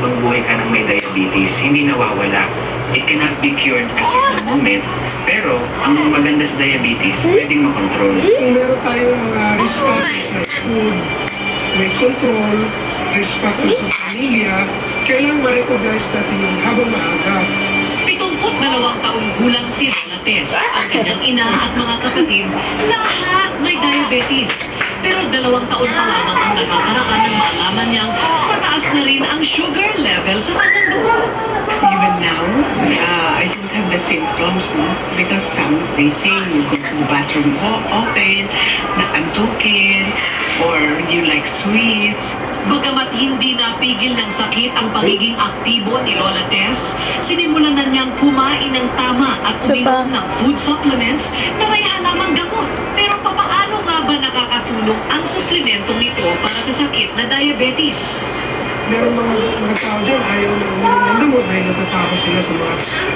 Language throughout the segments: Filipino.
habang buhay ka ng may diabetes, hindi nawawala. It cannot be cured as of the moment, pero ang maganda sa diabetes, pwedeng makontrol. Kung meron tayong mga risk factors like food, may control, risk factors sa pamilya, kailangan ma-recognize natin yung habang maaga. 72 taong gulang si Lola Tess. Ang kanyang ina at mga kapatid, lahat may diabetes. Pero 2 taon pa lamang ang nakakaraan ng malaman niyang mataas na rin ang sugar level sa kanyang dugo. Even now, I don't have the symptoms, no? Because they say you go to the bathroom often, naantukin, or you like sweets. Bagamat hindi napigil ng sakit ang pagiging aktibo ni Lola Tess, sinimulan na niyang kumain ng tama at uminom ng food supplements na may halamang gamot. Pero papaano nga ba nakakatulong ang suplementong ito para sa sakit na diabetes? Meron mga tao dyan, ayaw na uminom ng gamot dahil natatakot sila sa mga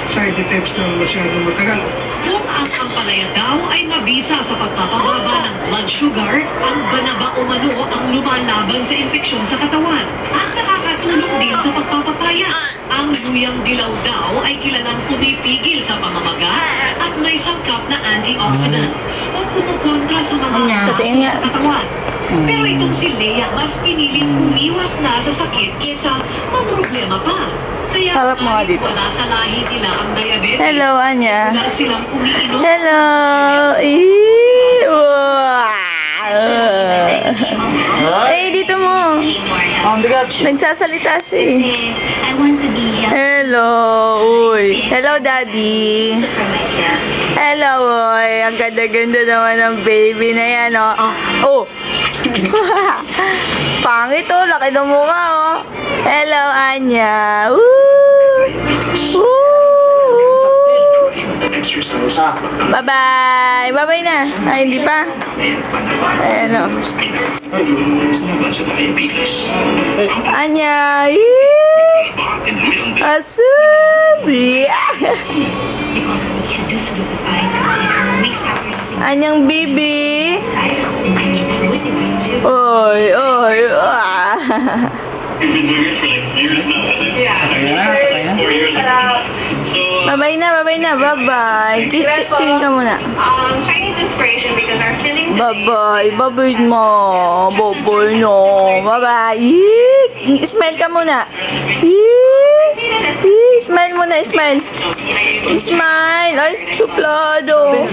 side effects na masyadong matagal. Kung ang ampalaya daw ay mabisa sa pagpapababa ng blood sugar, ang banaba umano ang lumalaban sa infeksyon sa katawan. At nakakatulong din sa pagpapapaya. Ang luyang dilaw daw ay kilalang pumipigil sa pamamaga at may sangkap na antioxidant o kumukontra sa mga sakit sa katawan. Pero itong si Lea mas piniling umiwas na sa sakit kesa problema pa. Kaya Harap mo nga kahit dito. wala sa lahi nila ang diabetes, Hello, Anya. wala silang umiinom. Hello. Hey, dito mo. Nagsasalita si. I want to be Hello. Uy. Hello, Daddy. for myself. Hello, boy. Ang ganda-ganda naman ng baby na yan, oh. Oh. Pangit, oh. Laki ng mukha, oh. Hello, Anya. Woo! Woo! Bye-bye. Bye-bye na. Ay, hindi pa. Ayan, oh. Anya. Asubi. Anyang bibi. Oy, oy. Bye-bye na, bye-bye na, bye-bye. Kiss ka muna. Chinese inspiration because our feelings Bye-bye, bye-bye mo. Bye-bye no. Bye-bye. Smile ka muna. Smile muna, smile. Smile. Ay, suplado.